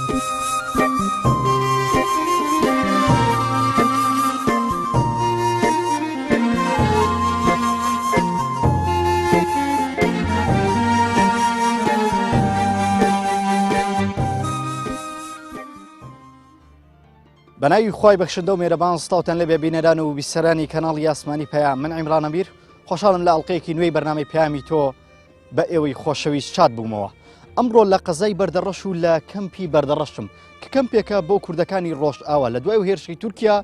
بەناوی خی بەخشندە و مێرەبان سڵاوتان لەبێ بینەران و بیسەرانی کەناڵی یاسمانی پەیام من عیمرانە بیر خۆشحاڵم لە ئەڵلقەیەکی نوێی بەرنامەی پەیامی تۆ بە ئێوەی خۆشەویست چات بوومەوە. ئەمڕۆ لە قەزای بەردەڕەش و لە کەمپی بەردەڕەشم کە کەمپێکە بۆ کوردەکانی ڕۆژ ئاوە لە دوای و هێرشی تورکیا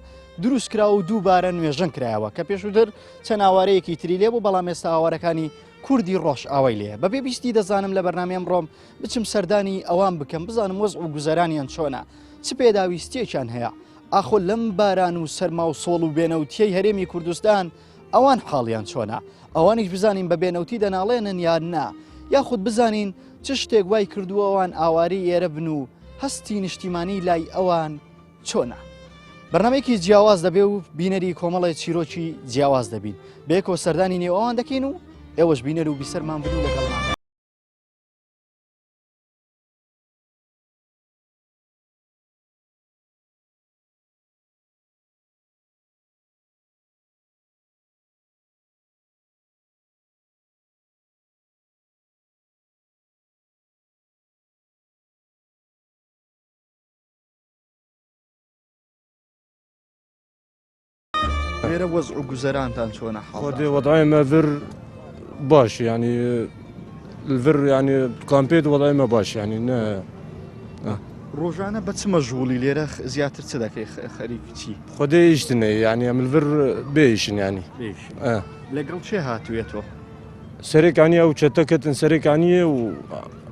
دروست کرا و دووبارە نوێژەن کرایەوە کە پێشووتر چەند ئاوارەیەکی تری لێ بۆ بەڵام ئێستا ئاوارەکانی کوردی ڕۆژ ئاوای لێ بەبێ بیستی دەزانم لە بەرنامەی ئەمڕۆم بچم سەردانی ئەوان بکەم بزانم وەزع و گوزەرانیان چۆنە چ پێداویستیەکیان هەیە ئاخۆ لەم باران و سەرما و سۆڵ و بێنەوتیەی هەرێمی کوردستان ئەوان حاڵیان چۆنە ئەوانیش بزانین بە بێنەوتی دەناڵێنن یان نا یاخود بزانین چ شتێک وای کردووە ئەوان ئاواری ئێرە بن و هەستی نیشتیمانی لای ئەوان چۆنە. بەرنامەیەکی جیاواز دەبێ و بینەری کۆمەڵی چیرۆکی جیاواز دەبین بێکۆ سەردانی نێو ئەوان دەکەین و ئێوەش بینەر و بیسەرمان بن و لەگەڵمان. غير وضع جزران تانشونا خدي وضعي ما فر باش يعني الفر يعني كامبيد وضعي ما باش يعني روجانا بس مشغولي ليرخ زياتر صدقي خريج شي خدي يشتني يعني من الفر بيشن يعني بيش لقل شي هاتو يتو سريك عني او تشتكت سريك عني و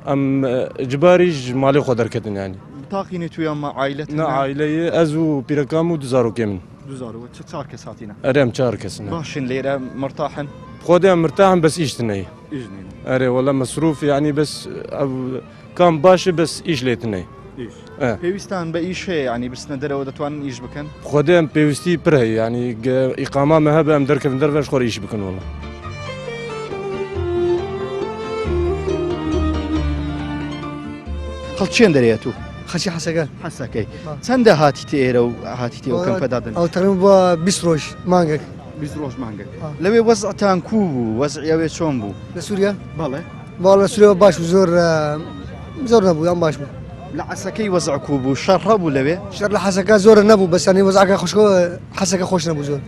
ام اجباري مالي خدر كتن يعني بطاقيني تو يا عائلتنا عائلة ازو بيركامو دزارو كمن دوزارو تشار كساتينا اريم شار كسنا باشن ليرة مرتاحن خدي مرتاحن بس يشتني اجنين اري والله مصروف يعني بس كان باشي بس ايش ليتني ايش بيوستان بايش يعني بس ندرو ودتوان ايش بكن خدام بيوستي برهي يعني اقامه مهبه ام دركب ندرفش خور ايش بكن والله خلشين دريتو خشي حسكا حسكي چند هاتي تيرو هاتي تيو كم فدادن او تقريبا 20 روش مانجك 20 روش مانجك لوي وضع تانكو وضع ياوي شلون بو لسوريا بالله والله سوريا باش زور نبو يام باش بو لا عسكي وضع كوبو شربوا لوي شر حسكا زور نبو بس يعني وضعك خوش حسكا خوش نبو زور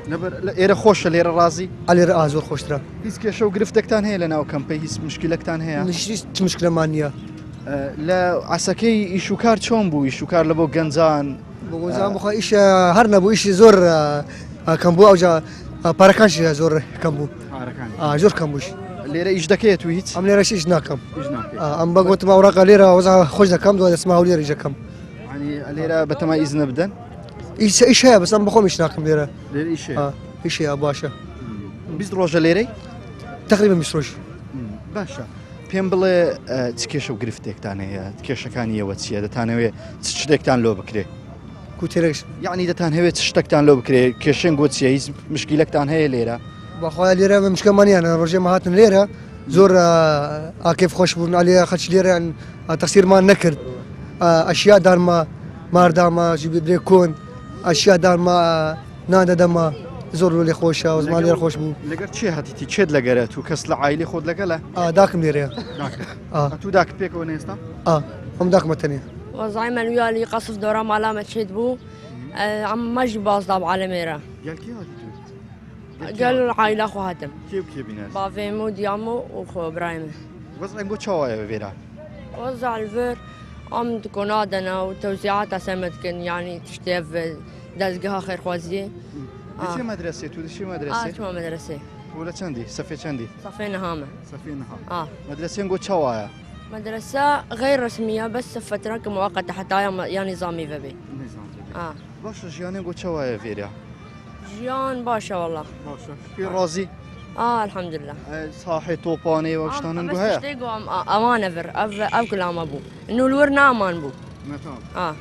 نبر ايرا خوش ليرا رازي علي راه زور خوش ترى هيس كشو قرفتك تان هي لنا وكم هيس مشكلك تان هي مش مشكله مانيه لا عسكي يشوكار چۆن بوو يشوكار لبو گەنجان بۆ بخوا ئیش هەر نەبوو ئیشی زۆر کەم بوو ئەوجا پارەکانش زۆر کەم بوو زۆر کەم بووش لێرە ئیش دەکەیت و هیچ ئەم لێرەش ئیش ناکەم ئەم بەگوتم ئەوڕاقە لێرە وەزع خۆش دەکەم دوای دەسما و لێرە ئیشەکەم لێرە بەتەمای ئیز نەبدەن ئیش هەیە بەس ئەم بەخۆم ئیش ناکەم لێرە ئیش هەیە باشە 20 ڕۆژە لێرەی تقریبا 20 ڕۆژ باشە پێم بڵێ چ کێشە و گرفتێکتان هەیە کێشەکانی ئێوە چییە دەتانەوێت چ شتێکتان لۆ بکرێ کوتێرەش یعنی دەتانهەوێت چ شتێکتان لۆ بکرێ کێشێن گۆ چیە هیچ مشکیلەکتان هەیە لێرە بەخوای لێرە مشکلمانیانە ڕۆژێمە هاتن لێرە زۆر ئاکێف خۆش بوون ئالێ خەچ لێرەیان تەقسیرمان نەکرد ئەشیا دارمە ماردامە برێ کۆن ئەشیا دارمە نادەدەمە زۆر لێ خۆشە و زمان لێرە خۆش بوو لەگەر چێ هاتیتی چێت لەگەرێت و کەس لە عایلی خۆت لەگەلە داکم لێرەیە تو داکت پێکەوە نێستا ئەم داکمە تەنێ وضعي من ويالي قصف دورة مالامة شيد بو عم ماجي باصداب على ميرا قال عائلة أخو هاتم كيف بيناس بافيمو ديامو وخو إبراهيم وضع نقول شوايا فيرا وزع الفير عم تكون عادنا وتوزيعات سمت كن يعني تشتيف دزقها خير خوازية دشي مدرسة تو دشي مدرسة شو مدرسة ولا چندي صفي چندي صفين هامة صفين هامة مدرسة نقول شوايا مدرسة غير رسمية بس فترة مؤقتة حتى يا نظامي فبي نظام باش جيان نقول شوايا فيرا جيان باشا والله باشا في رازي الحمد لله صاحي طوباني وقشتان نقول هيا بس تشتيقوا أمانة فر أو كل أما بو إنه الورنا أمان بو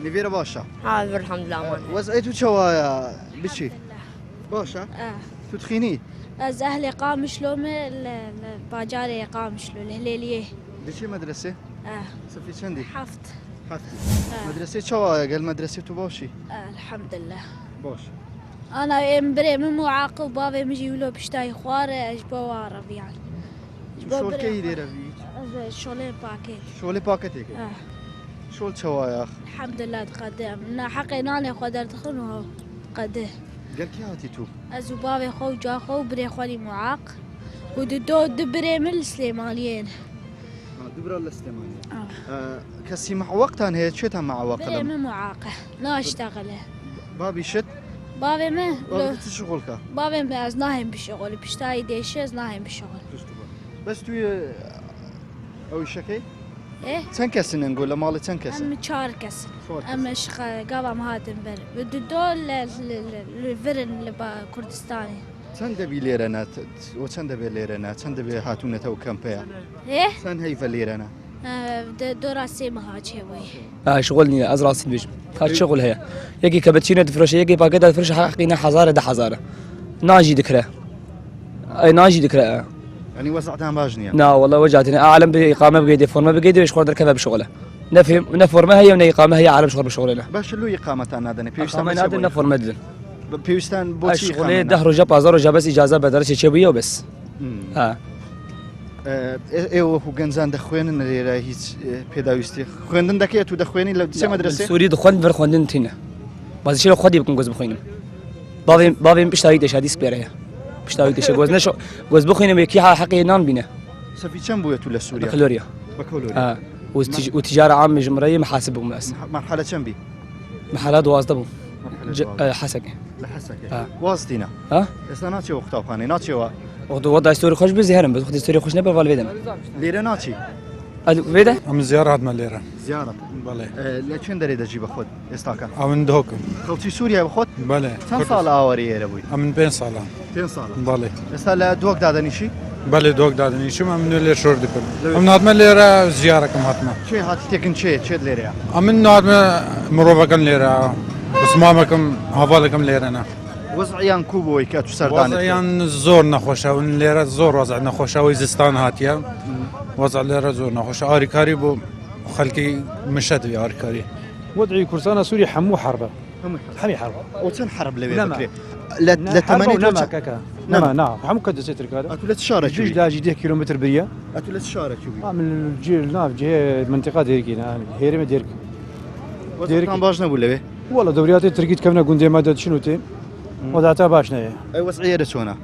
نفيرا باشا فر الحمد لله أمان وزعتو شوايا بشي باشا تدخيني از اهل قام شلومه باجاري قام شلومه ليليه دشي مدرسة؟ صفي چندي؟ حفت مدرسة شو قال مدرسة بوشي الحمد لله بوش انا امبري من معاقب بابا مجي ولو بشتاي خواره اجبو عربي يعني شو الكي دير بيك شغلين باكيت شو لي باكتك شو شو يا اخ الحمد لله تقدم نا حقي ناني قدر تخنو قده قال كي هاتي تو ازو بابا خو جا خو بري خوالي معاق ودو دبري من السليمانيين دبر الاستمانية كسي مع وقتها هي شتها مع بري وقتها من معاقه لا اشتغله بابي شت بابا ما بابي تشغلك بابا ما از ناهم بشغل بشتاي ديش از ناهم بشغل بس توی او شكي ايه تنكسن نقول مالي تنكسن ام تشاركس اما شخا قابا مهاتن بر بدو دول الفرن لبا كردستاني تندبي ليرنا وتندبي ليرنا تندبي هاتونا تو كامبيا ايه تن هيفا ليرنا دورا سيما هاتشوي شغلني ازرع سندويش هاد شغل هي يجي كابتشينو تفرش يجي باكيت تفرش حقينا حزاره ده حزاره ناجي ذكرى اي ناجي ذكرى يعني وزعتها باجنيا لا والله وجعتني اعلم باقامه بقيدي فورمه بقيدي وش قدر كذا بشغله نفهم نفورمه هي من اقامه هي عالم شغل بشغلنا باش لو اقامه نادني بيوستان اقامه نادي نفور مدن بيوستان بوتشي شغلي دهر جا بازار وجا بس اجازه بدرس شبيه وبس ايوه هو جنزان دخوين ان هيت بيداويستي خويندن دكيه تو دخويني لو تسمى مدرسه سوري دخوان بر خوندن تينا باز شي خدي بكون جوز بخوينم بابي بيشتاي دش هذه سبيريا بيشتاي دش جوز نشو جوز بخوينم يكي حقي نان بينا سفي كم بويا تو لسوريا بكالوريا وتجاره عامه جمهوريه محاسب ومؤسسه مرحله كم بي محلات واسطه حسك لحسك واسطينا اسناتي وقتا خاني ناتشي وضع ستوري خوش بزهرم بس ستوري خوش نبى والبيدن ليرة ناتشي بيدا ام زيارة هاد ماليرة زيارة بله لكن دري دجي بخود استاكا امن دهوكم خلتي سوريا بخود بله كم سال اوري يا ابوي امن 2 سال 2 سال بله استلا دوك دادني شي بله دوك دادني شو من اللي شور دكم امن هاد ماليرة زيارة كم هاتنا شي هات تكن شي ليرة امن هاد مروبكم ليرة اسمامكم هفالكم ليرة وضعيان كوبوي كاتو سردان وضعيان زور نخوشة وليرة زور وضع نخوشة ويزستان هاتيا وضع ليرة زور نخوشة آري كاري بو خلقي مشت في آري كاري وضعي كردستان سوريا حمو حربه حمي حربه وتنحرب لبي نعم. بكري لا تمانية نما كاكا نما حمو كد سيترك هذا اتولت شارك جوج لا 10 كيلومتر بريا اتولت شارك من الجيل ناف جهه المنطقه ديركينا هيرمه ديرك كان باش نقول لبي والله دوريات تركيت كمنا قندي ماده شنو تي وضعتها باشنا اي وضعيه رسونا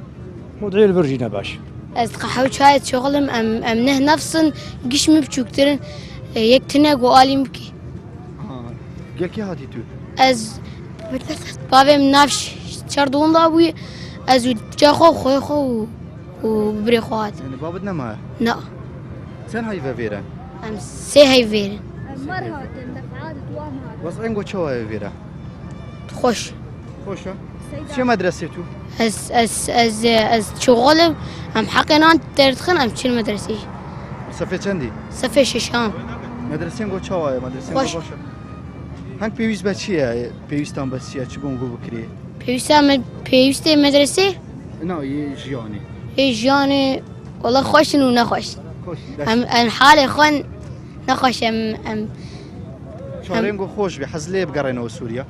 وضعي الفرجينا باش از قحوش هاي شغلم امنه نفسن قشم بشوكترن يكتنا قواليم بكي قالك هاتي تو از بابي من نافش شردون ضابوي از جاخو خوي خو وبري خوات يعني بابدنا ما لا سن هاي فيرا ام سي هاي فيرن مرهات عادة وضعين قو شو فيرا خوش خوشة شو مدرسته از شغلم ام حقنا ترتخن ام شنو مدرسي صفي چندی صفي ششام مدرسين قو چاوه مدرسين قو خوش. باشه هنگ پیویست با چیه پیویستان با چیه چی بون گو بکری بيوستي مدرسي نه یه جیانی جاني والله خوش ونخوش خوش ام حالي خون نخوش ام شارين قو خوش بی حزلی بگرینو سوریا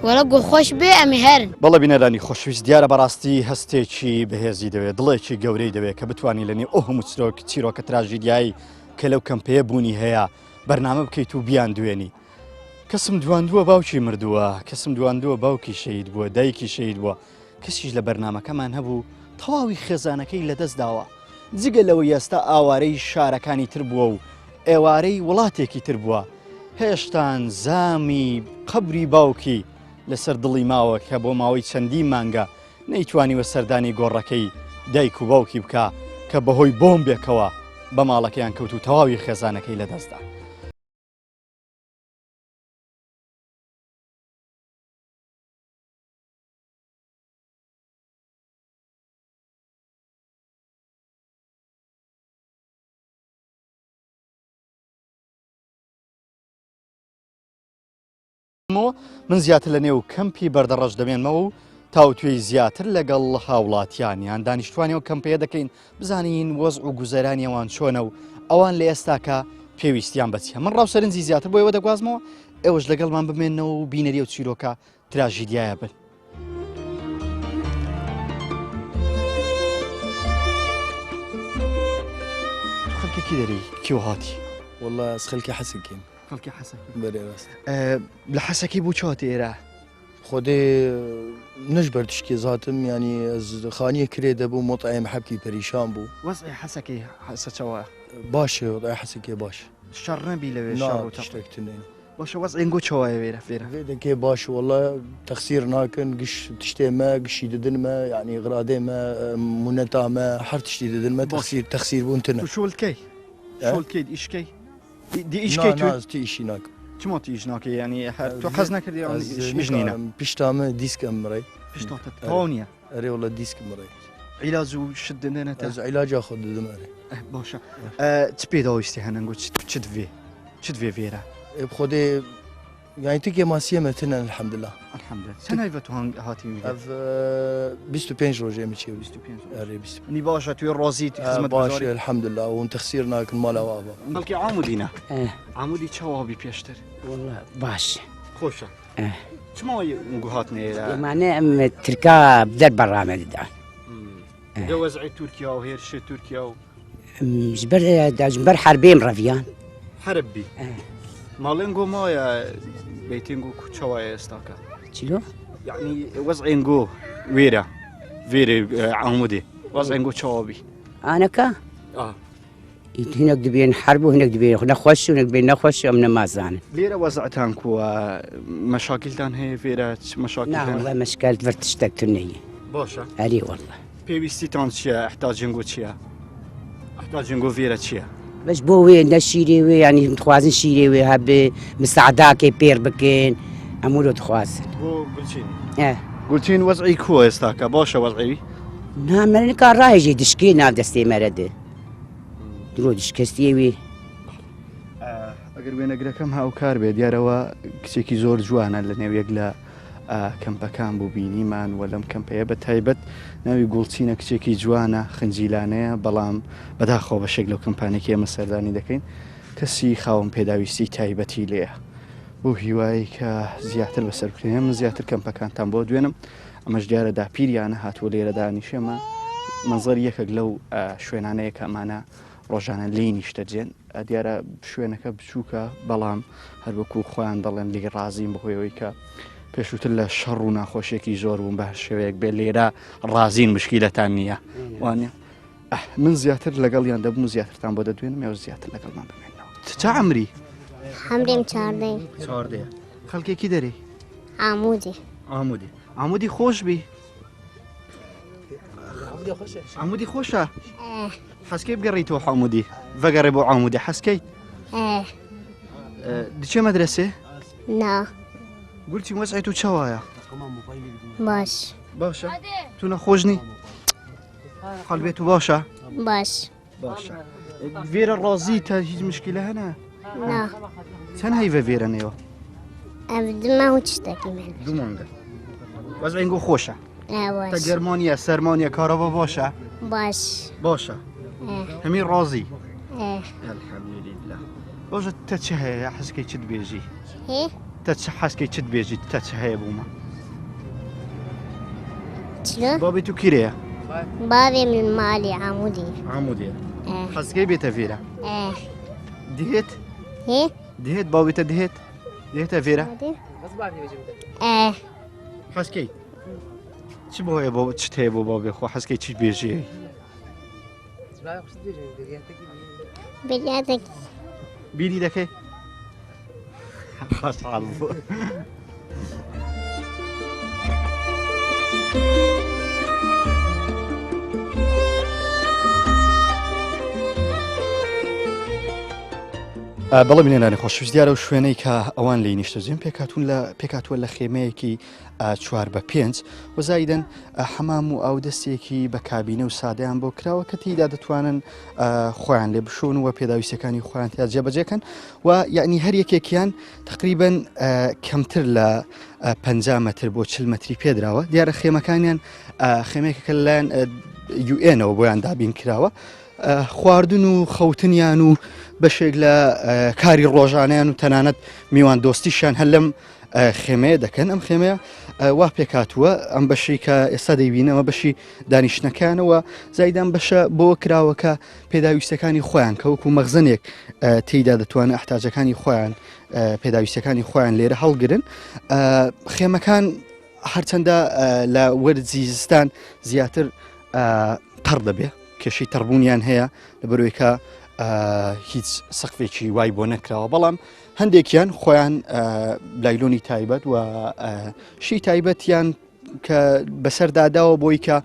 ولا قو خوش بي ام هرن بەڵە بینەرانی خۆشویست دیارە بەڕاستی هەستێکی بەهێزی دەوێت دڵێکی گەورەی دەوێت کە بتوانانی لەنێ ئەو هەموو چیرۆکە تراژیدیایی کە لەو کەمپەیە بوونی هەیە بەرنامە بکەیت و بیان دوێنی کەسم دواندووە باوکی مردووە کەسم دواندووە باوکی شەید بووە دایکی شەید بووە کەسیش لە بەرنمەکەمان هەبوو تەواوی خێزانەکەی لەدەست داوە جگە لەوەی ئێستا ئاوارەی شارەکانی تر بووە و ئێوارەی وڵاتێکی تر بووە هێشتان زامی قەبری باوکی لەسەر دڵی ماوە کە بۆ ماوەی چەندی مانگە نەیتوانیوە سەردانی گۆڕەکەی دایک و باوکی بکە کە بەهۆی بۆمبێکەوە بە ماڵەکەیان کەوت و تەواوی خێزانەکەی لەدەستدا. من زیاتر لە نێو کەمپی بەردەڕەش دەمێنمەوە و تاوتوێی زیاتر لەگەڵ هاوڵاتیانیان دانیشتوانی و کەمپەیە دەکەین بزانین وەزع و گوزەرانی ئەوان چۆنە و ئەوان لە ئێستاکە پێویستیان بەچیە من ڕاوسەرنجی زیاتر بۆ ئێوە دەگوازمەوە ئێوەش لەگەڵمان بمێنەوە و بینەری و چیرۆکە تراژیدیایە بن خەڵکێکی دەری کیو هاتی والله از خلقي حسن كين خەڵکی حەسەکی بري راست لە حەسەکی بوو چۆتە ئێرە خودي نجبر تشكي ذاتم يعني از خانية كريدة بو مطعم حبكي بريشان بو وەزعی حەسەکەی حەسەچەوە باش وضعي حسن كي باش شەڕ نەبی لەوێ شەڕ لا و تەق تشتكتنين باشە وەزعین گۆ چەوایە وێرە فێرە فيدا كي باش والله تخسير ناكن قش تشتي ما قش يددن ما يعني غرادي ما منتا ما حر تشتي ددن ما تخسير بونتنا تو شۆلکەی شۆلکەی ئیشکەی دی نا ئیشکەی تو ناز تي اشي ناك چمۆ تیژ ناکە ینی تۆ حەز نەکردی ژنینە بيشتامه ديسك امري پشتۆتە تەواو نییە اري والله ديسك مري عیلاج و شت دێنێتە از علاج اخذ ددن اري باشە چ پێداویستی هەنەنگۆ چت vê vêrە بخودي يعني تكي ماسيه متنا الحمد لله الحەمدە چەند هایڤە تو هاتی اف 25 روجي مشي 25 اري 25 نی باشە توێ ڕۆزیت خزمەت باش بەزاری الحمد لله وتخسير ناكل مال وابا خەڵکی عامودینە عامودی چاوابی پێشتر والله باش خۆشە چماوەی گو هاتنە ئێرە معناه ام تركا بدل برامج دا دە وەزعی تورکیا و هێرشێ تورکیا و جبر حربين رفيان حربی ماڵێن گۆ مایە بەیتنگ و چاوایە ئێستاکە شنو؟ یعنی وەزعین گۆ وێرە vêrê عامودê wezên gû çawabî انا كا هناك دبين حرب وهناك دبين نخوش وهناك دبين نخوش ام نمازان لێرە وەزعتان کووە مەشاکیلتان هەیە فێرە لا مەشاکیل والله مشكلة فرتشتك تنية باشە علي والله پێویستیتان چییە احتاجین گۆ چییە احتاجین گۆ فێرە چییە باش بوي نشيري وي يعني متخوازن شيري وي هب مساعداكي بير بكين امولو تخوازن بۆ گولچین اه گولچین وەزعی کووە ئێستاکە باشە وەزعی نعم كان رايجي دشكي نال دستي مرده درو دشكستي وي ئەگەر وێنەگرەکەم هاوکار بێت دیارەوە کچێکی زۆر جوانە لە نێوێک لە کەمپەکان بوو بینیمان وە لەم کەمپەیە بە تایبەت ناوی گوڵچینە کچێکی جوانە خنجیلانەیە بەڵام بەداخۆ بەشێک لەو کەمپانێکی ئێمە سەردانی دەکەین کەسی خاوم پێداویستی تایبەتی لێە بۆ هیوایی کە زیاتر بەسەر بکرێن من زیاتر کەمپەکانتان بۆ دوێنم ئەمەش دیارە داپیریانە هاتووە لێرە دانیشێمە منزەر یەکێک لەو شوێنانەیە کە ئەمانە ڕۆژانە لی نیشتەجێن دیارە شوێنەکە بچووکە بەڵام هەر وەکو خۆیان دەڵێن لێ ڕازیم بەهۆیەوەی کە پێشووتر لە شەڕ و ناخۆشیێکی زۆر بووم بە شێوەیەک بێ لێرە ڕازین مشکیلەتان نییە وانە من زیاتر لەگەڵیان دەبم و زیاترتان بۆ دەدوێنم ئێوە زیاتر لەگەڵمان بمێنەوە چ عەمری حمریم چاردەی چواردەیە خەڵکێکی دەری عمودی عمودی خۆش بی عمودی خۆشە حەسکەی بگەڕیتەوە عمودی ڤەگەڕێ بۆ عمودی حەسکەیت دچێ مەدرسێ نا گولچی وەزعی تو چاوایە باش باشە تو نەخۆشنی قەلبێت و باشە باش باشە vêrە ڕازی تا هیچ مشکلە هەنا نا چەند هەیڤە vêrە نێوە ئەم دما و تشتێکی من دوو مانگە وەزعین گۆ خۆشە باش تا گەرمانیە سەرمانیە کارەوە باشە باش باشە هەمی ڕازی اه الحەمدولله باشە تە چ هەیە حەسکەی چت بێژی هی تە چ حەسکەی چت بێژی تە چ هەیە بوومە چلو بابی تو کیرەیە بابي من مالي عمودي عمودیە اه حەسکەی بێتە vêrە اه دهێت هي دهێت باویتە دهێت دهێتە vêrە اه حەسکەی چ بۆ هەیە بۆ چت هەیە بۆ بابێ خۆ حەسکەی چیت بێژی بلياتك بیری دەکەی خەساڵ بوو بەڵێ بینێنانی خۆشویست دیارە و شوێنەی کە ئەوان لی نیشتەجێن پێکاتوە لە خێمەیەکی 4/5 وەزایدەن حەمام و ئاودەستێکی بە کابینە و سادەیان بۆ کراوە کە تێیدا دەتوانن خۆیان لێ بشۆن و پێداویستەکانی خۆیان تیا جێبەجێکەن و یعنی هەر یەکێکیان تقریبەن کەمتر لە 50 متر بۆ 40 متری پێدراوە دیارە خێمەکانیان خێمەیەکە لەلایەن UN-ەوە بۆیان دابین کراوە خواردن و خەوتنیان و بەشێک لە کاری ڕۆژانیان و تەنانەت میوان دۆستیشان هەر لەم خێمەیە دەکەن. ئەم خێمەیە وا پێکاتووە ئەم بەشی کە ئێستا دەیبینەوە بەشی دانیشتەکانەوە زایدان بەشە بۆ کراوەکە پێداویستەکانی خۆیان کە وەکو مەخزنێک تێیدا دەتوانێت احتیاجەکانی خۆیان پێداویستەکانی خۆیان لێرە هەڵگرن. خێمەکان هەرچەندە لە وەرزی زستان زیاتر تەڕ دەبێ کێشەی تەڕبوونیان هەیە لەبەرەوەی کە هیچ سەقفێکی وای بۆ نەکراوە، بەڵام هەندێکیان خۆیان لایلۆنی تایبەت و شی تایبەتیان کە بەسەرداداوە بۆی کە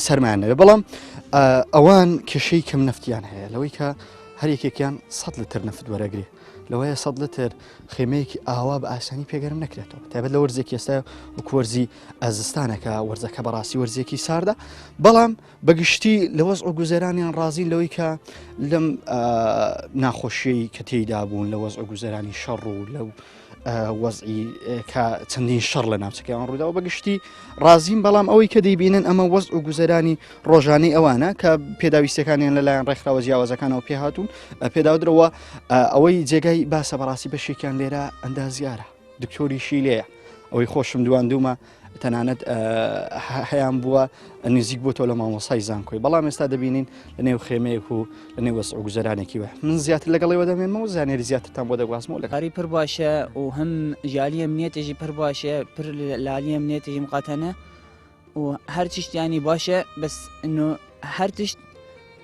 سەرمایان نەبێ، بەڵام ئەوان کێشەی کەم نەفتیان هەیە لەوەی کە هەرێکێکیان 100 لتر نەفت وەرەگرێ. لەوەیە 100 لتر خێمەیەکی ئاوا بە ئاسانی پێگەرم نەکرێتەوە، تایبەت لە وەرزێکی ئێستا وەکو وەرزی ئەزستانەکە وەرزەکە بەڕاستی وەرزێکی ساردە، بەڵام بەگشتی لە وەزع و گوزەرانیان ڕازین لەوەی کە لەم ناخۆشیەی کە تێیدا بوون لە وەزع و گوزەرانی شەڕ و لەو وەزعی کە چەندین شەڕ لە ناوچەکەیان ڕوودا و بەگشتی ڕازین، بەڵام ئەوەی کە دەیبینن ئەمە وەزع و گوزەرانی ڕۆژانەی ئەوانە کە پێداویستەکانیان لەلایەن ڕێکخراوە جیاوازەکانەوە پێهاتوون پێداودرەوە ئەوەی جێگای باسە بەڕاستی بەشێکیان لێرە ئەندازیارە دکتۆریشی لێیە. ئەوەی خۆشم دواندومە تەنانەت هەیان بووە نزیک بۆ تۆ لە مامۆسای زانکۆی، بەڵام ئێستا دەبینین لە نێو خێمەیەک و لە نێو وەزع و گوزەرانێکی وە. من زیاتر لەگەڵەوە دەمێنمەوە زانێری زیاترتان بۆ دەگوازمەوە لە کاری پڕ باشە و هەم ژالی ئەمنیەتێکی پڕ باشە پڕ لالی ئەمنیەتێکی مقاتەنە و هەر تشتیانی باشە بەس هەر تشت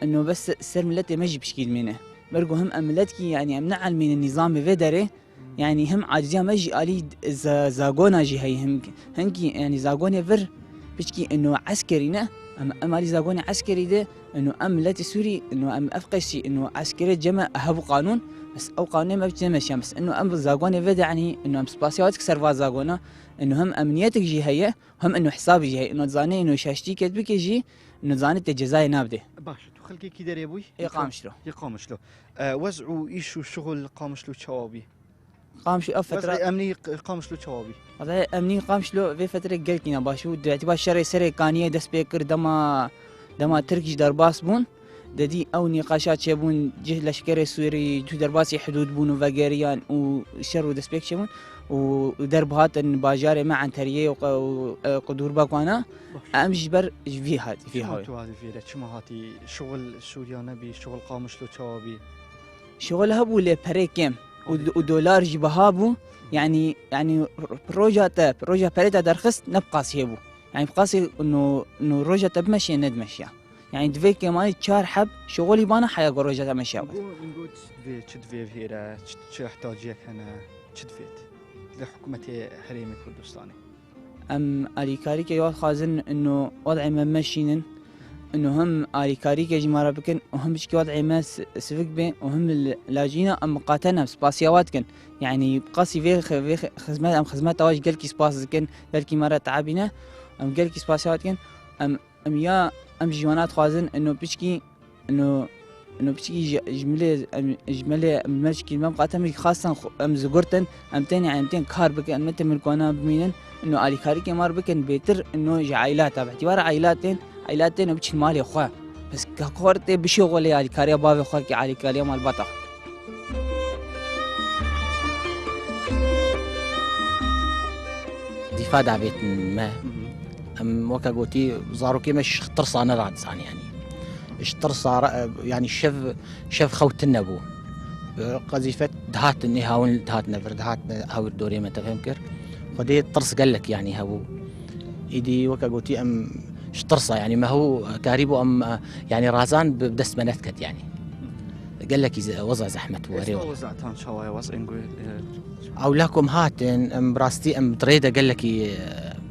إنه بس سر ملتي مجي بشكل منه برجو هم أملتكي يعني أمنع من النظام بفدره يعني هم عاجزين مجي آلي زاغونا جي هي هم هنكي يعني زاغوني فر بشكي إنه عسكرينا أم آلي زاغوني عسكري ده إنه أملتي سوري إنه أم أفقشي إنه عسكري جمع أهبو قانون بس أو قانون ما بتجمع بس إنه أم زاغوني فدا يعني إنه أم سباسيات كسر زاغونا إنه هم أمنيتك جي هي هم إنه حسابي جي هي إنه تزاني إنه شاشتي كتبك جي إنه زانت الجزاء نابده. باش تو خلقي داري ابوي يقامشلو وزعوا ايشو شغل قامشلو شوابي قامشلو فترة امني قامشلو شوابي هذا امني قامشلو في فترة قلتنا باشو اعتبار شري سري كانيه دس بيكر دما تركيش درباس بون ددي او نقاشات شبون جه لشكري سوري جو درباسي حدود بون وفاجريان وشرو دس بيك شبون ودرب هات باجاري مع تريه وقدور باكوانا امش بر في هذه هذه في شو هاتي شغل سوريا نبي شغل قامشلو شوابي شغل هبو لبريكم ودولار جبهابو يعني بروجا بريتا درخص نبقى سيبو يعني بقاسي انه روجا تبمشي ندمشي يعني دفي كمان شهر حب شغلي بانا حيا روجا تمشي نقول في هيرا احتاجيك انا فيت لحكومة حريم كردستاني آليكاري كي خازن إنه وضع ما ماشيين إنه هم آليكاري كي جمارة بكن وهم بشكي وضع ما سفك بين وهم لاجينا أم قاتنا سباسيوات كن يعني بقاسي في خدمات تواج قال كي سباس كن قال كي مرة تعبنا أم قال كي سباسيوات كن أم جوانات خازن إنه بشكي إنه بشكي جملة مشكل ما بقاتهم خاصة أم زغرتن أم تاني يعني تين كار بك أم متى ملكونا بمينن إنه آلي كاري كمار بكن بيتر إنه عائلات باعتبار عائلاتين وبتش مالي أخوة بس كقارت بشغل آلي كاري بابي أخوة كآلي كاري مال بطة دفاع دعبت ما أم وكا قوتي زاروكي مش ترصانة راد ثاني يعني اشترصا يعني شف خوتنا بو قذيفة دهات اني هاون دهات نفر دهات هاو الدوري ما تفهمكر خدي طرس قال لك يعني هاو ايدي وكا قوتي ام اشترصا يعني ما هو كاريبو ام يعني رازان بدس منتكت يعني قال لك وضع زحمة وري وضع تان شوايا وضع نقول او لكم هاتن ام براستي ام تريده قال لك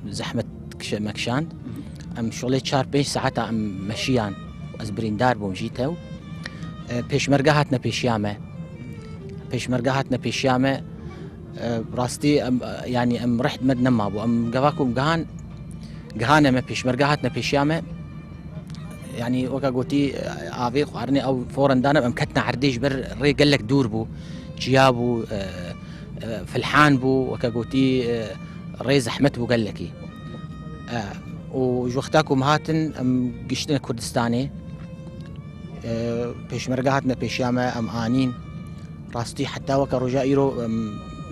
زحمة مكشان ام شغلي شهر 5 ساعات ام مشيان از بریندار بوم جیتو پیشمرگه هاتنا پیشیامه راستی يعني ام رحت مدنا ما بو ام قواكم قهانه ما پیشمرگه هاتنا پیشیامه يعني وكا قوتي افي قارني او فورن دانا ام كتنا عرديش بر ري قال لك دور بو جيابو فلحان بو وكا قوتي ري زحمت بو قال لك وجوختاكم هاتن ام قشتنا كردستاني پێشمەرگە هاتمە پێشیامە ئەم ئانین ڕاستی حتا وەکە ڕۆژا ئیرۆ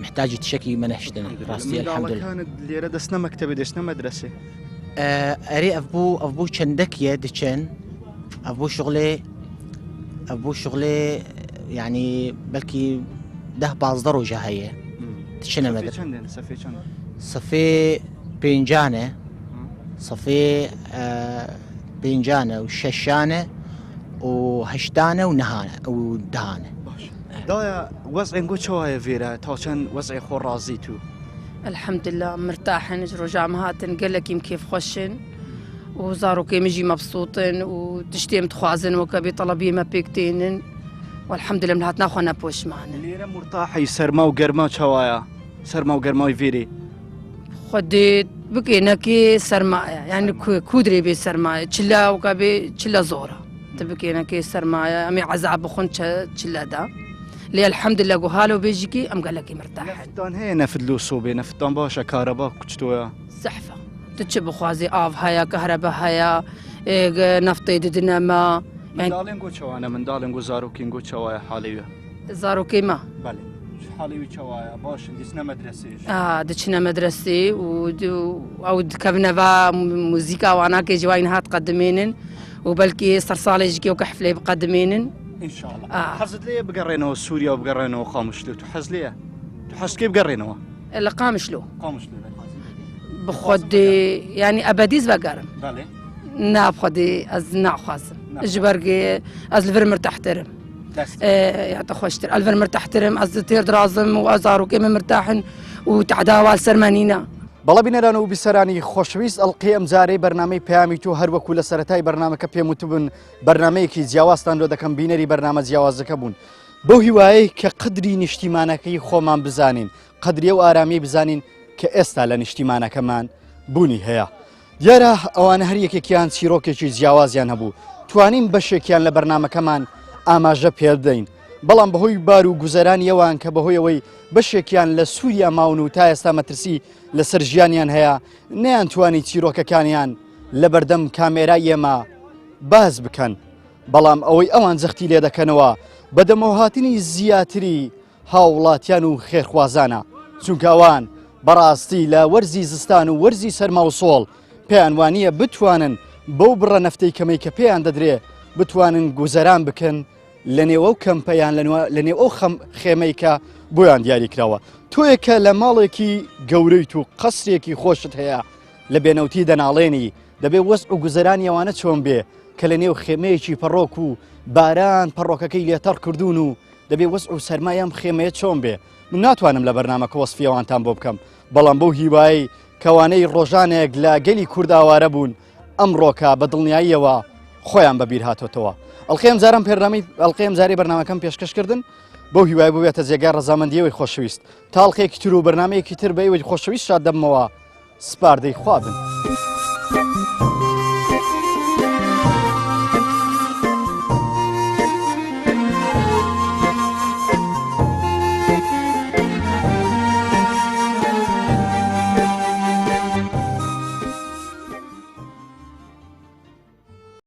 محتاجی تشەکی منەشتنە ڕاستی الحەمدولله لێرە دەستنە مەکتەبێ دەستنە مەدرسێ ئەرێ ئەف بوو چەندەکیە دچەن ئەف بوو شغلێ یعنی بەلکی 10-15 ڕۆژە هەیە دچنە مەدرسە سەفێ پێنجانە سەفێ پێنجانە و شەشانە و هەشتانە و نەهانە و دهانە دایە وەزعێن گۆ چاوایە ڤێرە تا چەند وەزعی خۆ ڕازی تو الحمدلله مرتاحن ڕۆژام هاتن گەلێکیم کێف خۆشن و زارۆکێمەژی مەبسووتن و تشتێم دخوازن وەکە بێ تەڵەبیمە پێکتێنن والحمدلله من هات ناخوا نەپۆشمانە لێرە مرتاحی سەرما و گەرما چاوایە سەرما و گەرمای ڤێرێ خودێت بکێنەکێ سەرمایە یعنی کودرێ بێ سەرمایە چلا وکە بێ چلە زۆرە تە بکێنەکەی سەرمایە ئەمێ عەزاب بخۆن چلەدا لێ الحەمدلله گوهالە و بێژیکی ئەم گەلەکی مرتاحە نەفتان هەیە نەفت لۆ سۆبێ نەفتان باشە کارەبا کوچتۆیە زەحفە تو چ بخوازی ئاڤ هەیە کەهرەبە هەیە نەفتەی ددنەمە منداڵێن گۆ چاوانە منداڵێن گۆ زارۆکین گۆ چاوایە حاڵەوە زارۆکەیمە حاڵەوی چاوایە باشن دیسنە مەدرسێش دچنە مەدرسێ و ئەو دکەبنەڤ موزیکاواناکێ جوین هات قەدمێنن و بەلکی سەرساڵێژیکێ و کە حفلەی بقەدمێنن حەزت لێ بگەڕێنەوە سووریا و بگەڕێنەوە قامشلو تو حەز لێە تو حەزکێ بگەڕێنەوە لە قامشلو بخۆدێ ینی ئەبەدیز بەگەرم نابخۆدێ ئەز ناخوازم ژبەرگێ ئەز لەڤر مرتاحترم یاتە خۆشتر ئەلڤەر مرتاحترم ئەز تێر درازم و ئەزارۆکێمە مرتاحن و تعداوال سەرمەنینە بەڵە بینەران و بیسەرانی خۆشەویست ئەڵقەی ئەم جارەی بەرنامەی پەیامی تۆ هەروەکو لە سەرەتای بەرنامەکە پێم وتبوون بەرنمەیەکی جیاوازتان لۆ دەکەم بینەری بەرنامە جیاوازەکە بوون بەو هیوایەی کە قدری نیشتیمانەکەی خۆمان بزانین قدریە و ئارامی بزانین کە ئێستا لە نیشتیمانەکەمان بوونی هەیە دیارە ئەوانە هەر یەکێکیان چیرۆکێکی جیاوازیان هەبوو توانین بەشێکیان لە بەرنامەکەمان ئاماژە پێ بدەین بەڵام بەهۆی بار و گوزەرانیەوان کە بەهۆیەوەی بەشێکیان لە سووریا ماون و تا ئێستا مەترسی لەسەر ژیانیان هەیە نەیانتوانی چیرۆکەکانیان لە بەردەم کامێرای ئێمە باز بکەن بەڵام ئەوەی ئەوان جەختی لێ دەکەنەوە بەدەمەوهاتنی زیاتری هاوڵاتیان و خێرخوازانە چونکە ئەوان بەڕاستی لە وەرزی زستان و وەرزی سەرما و سۆڵ پێیان وانییە بتوانن بەو بڕە نەفتەی کەمەی کە پێیان دەدرێ بتوانن گوزەران بکەن لە نێوە و کەمپەیان لە نێو ئەو خێمەی کە بۆیان دیاری کراوە تۆیەکە لە ماڵێکی گەورەیت و قەسرێکی خۆشت هەیە لە بێنەوتی دەناڵێنی دەبێ وەزع و گوزەرانی ئەوانە چۆن بێ کە لە نێو خێمەیەکی پەڕۆک و باران پەڕۆکەکەی لێتەڕ کردوون و دەبێ وەزع و سەرمایەم خێمەیە چۆن بێ من ناتوانم لە بەرنامەکە وەسفیەوانتان بۆ بکەم بەڵام بەو هیوایی کەوانەی ڕۆژانێک لە گەلی کورداوارە بوون ئەمڕۆکە بە دڵنیاییەوە خۆیان بەبیر هاتۆتەوە ئەڵقەی ئەم جارم پێڕامی ئەڵقەی ئەم جارەی بەرنامەکەم پێشکەشکردن بەو هیوای ببێتە جێگای ڕەزامەندیەوەی خۆشەویست تا ئەڵقەیەکی تر و بەرنامەیەکی تر بە ئێوەی خۆشەویست شاد دەبمەوە سپاردەی خوا بن.